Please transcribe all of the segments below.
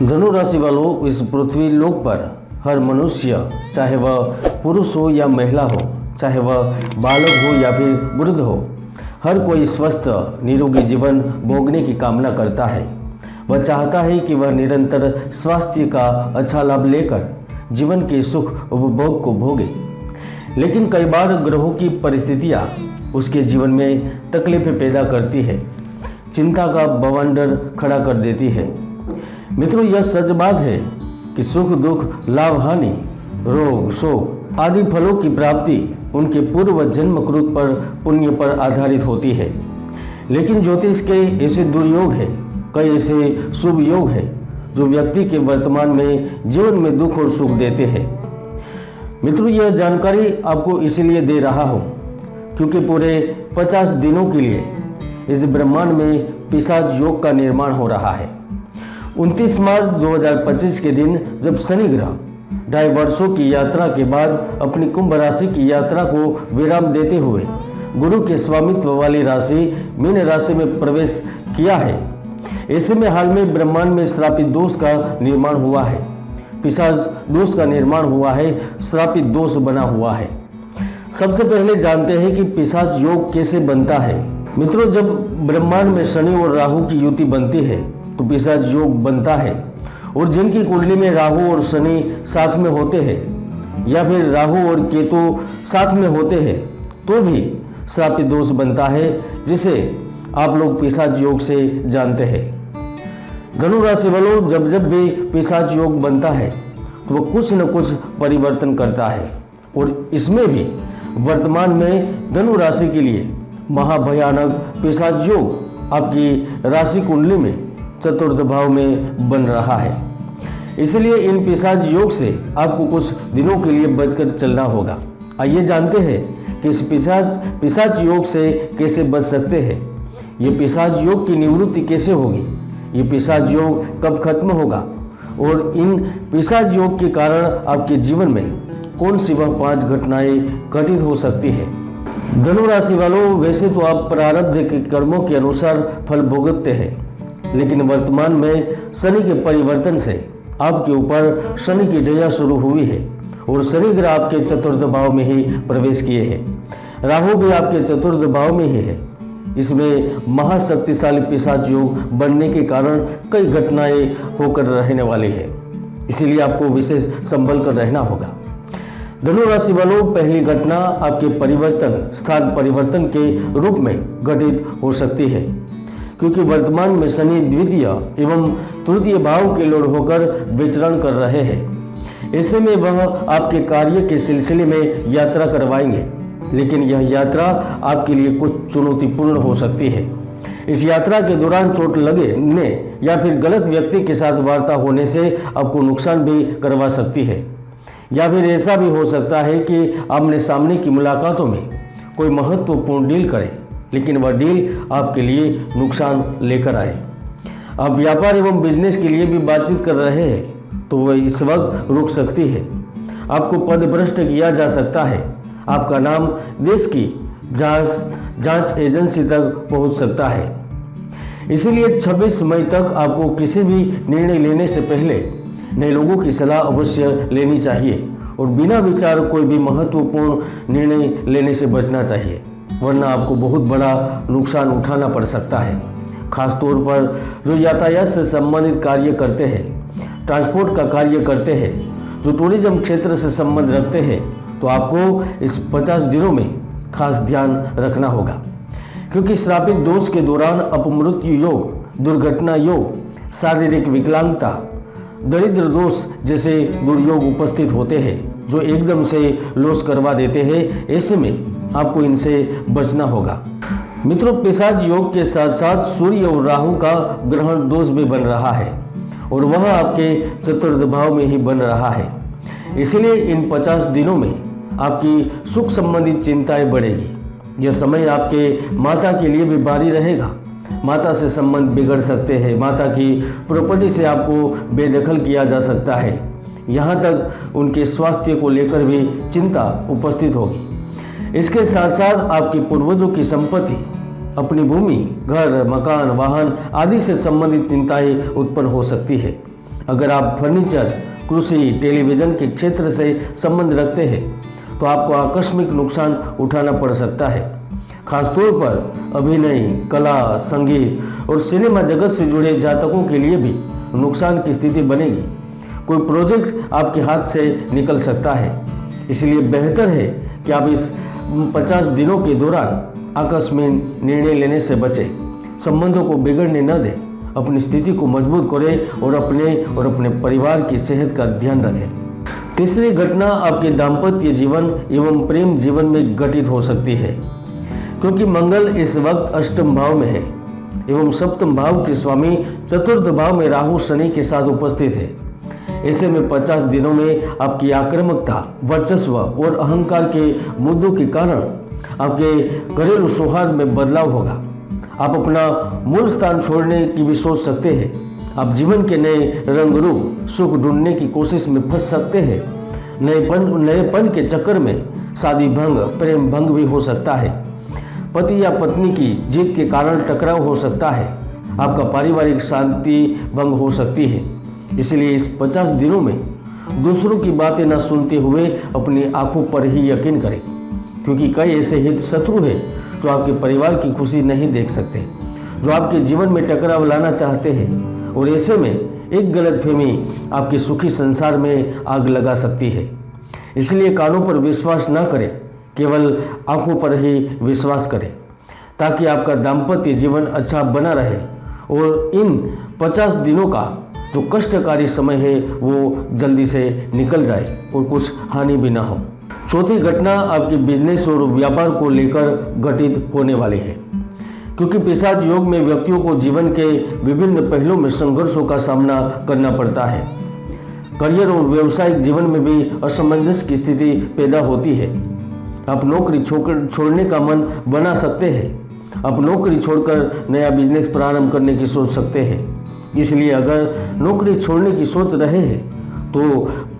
धनु राशि वालों, इस पृथ्वी लोक पर हर मनुष्य, चाहे वह पुरुष हो या महिला हो, चाहे वह बालक हो या फिर वृद्ध हो, हर कोई स्वस्थ निरोगी जीवन भोगने की कामना करता है। वह चाहता है कि वह निरंतर स्वास्थ्य का अच्छा लाभ लेकर जीवन के सुख उपभोग को भोगे। लेकिन कई बार ग्रहों की परिस्थितियाँ उसके जीवन में तकलीफें पैदा करती है, चिंता का बवंडर खड़ा कर देती है। मित्रों, यह सच बात है कि सुख दुख, लाभ हानि, रोग शोक आदि फलों की प्राप्ति उनके पूर्व जन्मकृत पर पुण्य पर आधारित होती है। लेकिन ज्योतिष के ऐसे दुर्योग है, कई ऐसे शुभ योग है जो व्यक्ति के वर्तमान में जीवन में दुख और सुख देते हैं। मित्रों, यह जानकारी आपको इसलिए दे रहा हूँ क्योंकि पूरे 50 दिनों के लिए इस ब्रह्मांड में पिशाच योग का निर्माण हो रहा है। 29 मार्च 2025 के दिन जब शनि ग्रह 2.5 वर्षों की यात्रा के बाद अपनी कुंभ राशि की यात्रा को विराम देते हुए गुरु के स्वामित्व वाली राशि मीन राशि में प्रवेश किया है, ऐसे में हाल में ब्रह्मांड में श्रापित दोष का निर्माण हुआ है, पिशाच दोष का निर्माण हुआ है, श्रापित दोष बना हुआ है। सबसे पहले जानते हैं कि पिशाच योग कैसे बनता है। मित्रों, जब ब्रह्मांड में शनि और राहु की युति बनती है तो पिशाच योग बनता है। और जिनकी कुंडली में राहु और शनि साथ में होते हैं या फिर राहु और केतु साथ में होते हैं तो भी श्रापित दोष बनता है, जिसे आप लोग पिशाच योग से जानते हैं। धनु राशि वालों, जब भी पिशाच योग बनता है तो वह कुछ न कुछ परिवर्तन करता है, और इसमें भी वर्तमान में धनु राशि के लिए महाभयानक पिशाच योग आपकी राशि कुंडली में चतुर्थ भाव में बन रहा है। इसलिए इन पिशाच योग से आपको कुछ दिनों के लिए बचकर चलना होगा। आइए जानते हैं कि इस पिशाच योग से कैसे बच सकते हैं। ये पिशाच योग की निवृत्ति कैसे होगी, ये पिशाच योग कब खत्म होगा, और इन पिशाच योग के कारण आपके जीवन में कौन सी वह 5 घटनाएं घटित हो सकती है। धनु राशि वालों, वैसे तो आप प्रारब्ध के कर्मों के अनुसार फल भुगतते हैं, लेकिन वर्तमान में शनि के परिवर्तन से आपके ऊपर शनि की ढैया शुरू हुई है और शनि ग्रह आपके चतुर्थ भाव में ही प्रवेश किए हैं। राहु भी आपके चतुर्थ भाव में ही है। इसमें महाशक्तिशाली पिशाच योग बनने के कारण कई घटनाएं होकर रहने वाली है, इसीलिए आपको विशेष संभल कर रहना होगा। धनु राशि वालों, पहली घटना आपके स्थान परिवर्तन के रूप में घटित हो सकती है, क्योंकि वर्तमान में शनि द्वितीय एवं तृतीय भाव के लॉर्ड होकर विचरण कर रहे हैं। ऐसे में वह आपके कार्य के सिलसिले में यात्रा करवाएंगे, लेकिन यह यात्रा आपके लिए कुछ चुनौतीपूर्ण हो सकती है। इस यात्रा के दौरान चोट लगने या फिर गलत व्यक्ति के साथ वार्ता होने से आपको नुकसान भी करवा सकती है, या फिर ऐसा भी हो सकता है कि आमने सामने की मुलाकातों में कोई महत्वपूर्ण डील करे, लेकिन वह डील आपके लिए नुकसान लेकर आए। आप व्यापार एवं बिजनेस के लिए भी बातचीत कर रहे हैं तो वह इस वक्त रुक सकती है। आपको पदभ्रष्ट किया जा सकता है। आपका नाम देश की जांच एजेंसी तक पहुंच सकता है। इसीलिए 26 मई तक आपको किसी भी निर्णय लेने से पहले नए लोगों की सलाह अवश्य लेनी चाहिए, और बिना विचार कोई भी महत्वपूर्ण निर्णय लेने से बचना चाहिए, वरना आपको बहुत बड़ा नुकसान उठाना पड़ सकता है। खासतौर पर जो यातायात से संबंधित कार्य करते हैं, ट्रांसपोर्ट का कार्य करते हैं, जो टूरिज्म क्षेत्र से संबंध रखते हैं, तो आपको इस 50 दिनों में खास ध्यान रखना होगा, क्योंकि श्रापित दोष के दौरान अपमृत्यु योग, दुर्घटना योग, शारीरिक विकलांगता, दरिद्र दोष जैसे दुर्योग उपस्थित होते हैं जो एकदम से लॉस करवा देते हैं। ऐसे में आपको इनसे बचना होगा। मित्रों, पिशाच योग के साथ साथ सूर्य और राहु का ग्रहण दोष भी बन रहा है, और वह आपके चतुर्थ भाव में ही बन रहा है। इसलिए इन 50 दिनों में आपकी सुख संबंधित चिंताएं बढ़ेगी। यह समय आपके माता के लिए भी भारी रहेगा। माता से संबंध बिगड़ सकते हैं, माता की प्रॉपर्टी से आपको बेदखल किया जा सकता है, यहाँ तक उनके स्वास्थ्य को लेकर भी चिंता उपस्थित होगी। इसके साथ साथ आपके पूर्वजों की संपत्ति, अपनी भूमि, घर, मकान, वाहन आदि से संबंधित चिंताएं उत्पन्न हो सकती है। अगर आप फर्नीचर, कृषि, टेलीविज़न के क्षेत्र से संबंध रखते हैं तो आपको आकस्मिक नुकसान उठाना पड़ सकता है। खासतौर पर अभिनय, कला, संगीत और सिनेमा जगत से जुड़े जातकों के लिए भी नुकसान की स्थिति बनेगी। कोई प्रोजेक्ट आपके हाथ से निकल सकता है, इसलिए बेहतर है कि आप इस 50 दिनों के दौरान आकस्मिक निर्णय लेने से बचें। संबंधों को बिगड़ने न दें, अपनी स्थिति को मजबूत करें और अपने परिवार की सेहत का ध्यान रखें। तीसरी घटना आपके दाम्पत्य जीवन एवं प्रेम जीवन में घटित हो सकती है, क्योंकि मंगल इस वक्त अष्टम भाव में है एवं सप्तम भाव के स्वामी चतुर्थ भाव में राहु शनि के साथ उपस्थित है। ऐसे में 50 दिनों में आपकी आक्रामकता, वर्चस्व और अहंकार के मुद्दों के कारण आपके घरेलू सौहार्द में बदलाव होगा। आप अपना मूल स्थान छोड़ने की भी सोच सकते हैं। आप जीवन के नए रंग रूप, सुख ढूंढने की कोशिश में फंस सकते हैं। नएपन के चक्कर में शादी भंग, प्रेम भंग भी हो सकता है। पति या पत्नी की जीत के कारण टकराव हो सकता है। आपका पारिवारिक शांति भंग हो सकती है। इसलिए इस 50 दिनों में दूसरों की बातें न सुनते हुए अपनी आंखों पर ही यकीन करें, क्योंकि कई ऐसे हित शत्रु हैं जो आपके परिवार की खुशी नहीं देख सकते, जो आपके जीवन में टकराव लाना चाहते हैं, और ऐसे में एक गलतफहमी आपके सुखी संसार में आग लगा सकती है। इसलिए कानों पर विश्वास न करें, केवल आंखों पर ही विश्वास करें, ताकि आपका दाम्पत्य जीवन अच्छा बना रहे और इन 50 दिनों का जो कष्टकारी समय है वो जल्दी से निकल जाए और कुछ हानि भी ना हो। चौथी घटना आपके बिजनेस और व्यापार को लेकर घटित होने वाली है, क्योंकि पिशाच योग में व्यक्तियों को जीवन के विभिन्न पहलुओं में संघर्षों का सामना करना पड़ता है। करियर और व्यावसायिक जीवन में भी असमंजस की स्थिति पैदा होती है। आप नौकरी छोड़ने का मन बना सकते हैं। आप नौकरी छोड़कर नया बिजनेस प्रारंभ करने की सोच सकते हैं। इसलिए अगर नौकरी छोड़ने की सोच रहे हैं तो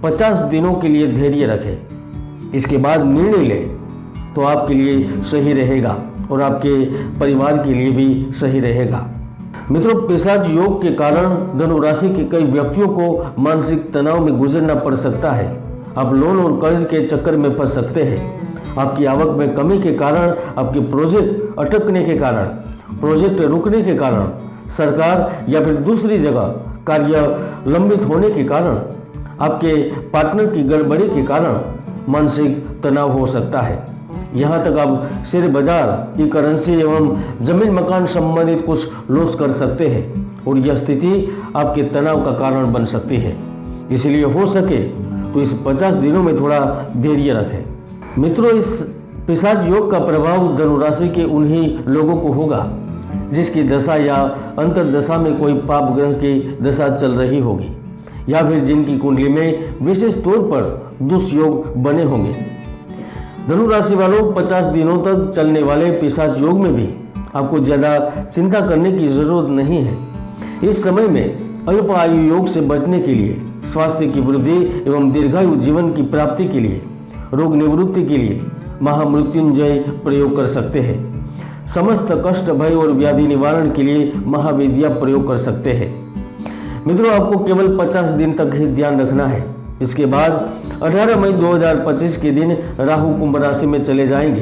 50 दिनों के लिए धैर्य रखें। इसके बाद निर्णय लें तो आपके लिए सही रहेगा और आपके परिवार के लिए भी सही रहेगा। मित्रों, पिशाच योग के कारण धनु राशि के कई व्यक्तियों को मानसिक तनाव में गुजरना पड़ सकता है। आप लोन और कर्ज के चक्कर में फंस सकते हैं। आपकी आवक में कमी के कारण, आपके प्रोजेक्ट अटकने के कारण, प्रोजेक्ट रुकने के कारण, सरकार या फिर दूसरी जगह कार्य लंबित होने के कारण, आपके पार्टनर की गड़बड़ी के कारण मानसिक तनाव हो सकता है। यहाँ तक आप शेयर बाजार, ई करेंसी एवं जमीन मकान संबंधित कुछ लॉस कर सकते हैं और यह स्थिति आपके तनाव का कारण बन सकती है। इसलिए हो सके तो इस 50 दिनों में थोड़ा धैर्य रखें। मित्रों, इस पिशाच योग का प्रभाव धनु राशि के उन्हीं लोगों को होगा जिसकी दशा या अंतर्दशा में कोई पाप ग्रह की दशा चल रही होगी, या फिर जिनकी कुंडली में विशेष तौर पर दुष्योग बने होंगे। धनु राशि वालों, 50 दिनों तक चलने वाले पिशाच योग में भी आपको ज़्यादा चिंता करने की जरूरत नहीं है। इस समय में अल्प आयु योग से बचने के लिए, स्वास्थ्य की वृद्धि एवं दीर्घायु जीवन की प्राप्ति के लिए, रोग निवृत्ति के लिए महामृत्युंजय प्रयोग कर सकते हैं। समस्त कष्ट, भय और व्याधि निवारण के लिए महाविद्या प्रयोग कर सकते हैं। मित्रों, आपको केवल 50 दिन तक ही ध्यान रखना है। इसके बाद 18 मई 2025 के दिन राहु कुंभ राशि में चले जाएंगे,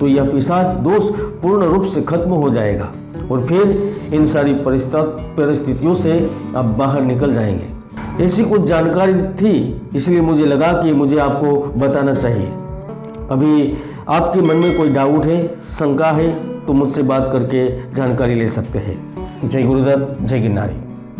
तो यह पिशाच दोष पूर्ण रूप से खत्म हो जाएगा और फिर इन सारी परिस्थितियों से आप बाहर निकल जाएंगे। ऐसी कुछ जानकारी थी, इसलिए मुझे लगा कि मुझे आपको बताना चाहिए। अभी आपके मन में कोई डाउट है, शंका है, तो मुझसे बात करके जानकारी ले सकते हैं। जय गुरुदत्त, जय गिरनारी।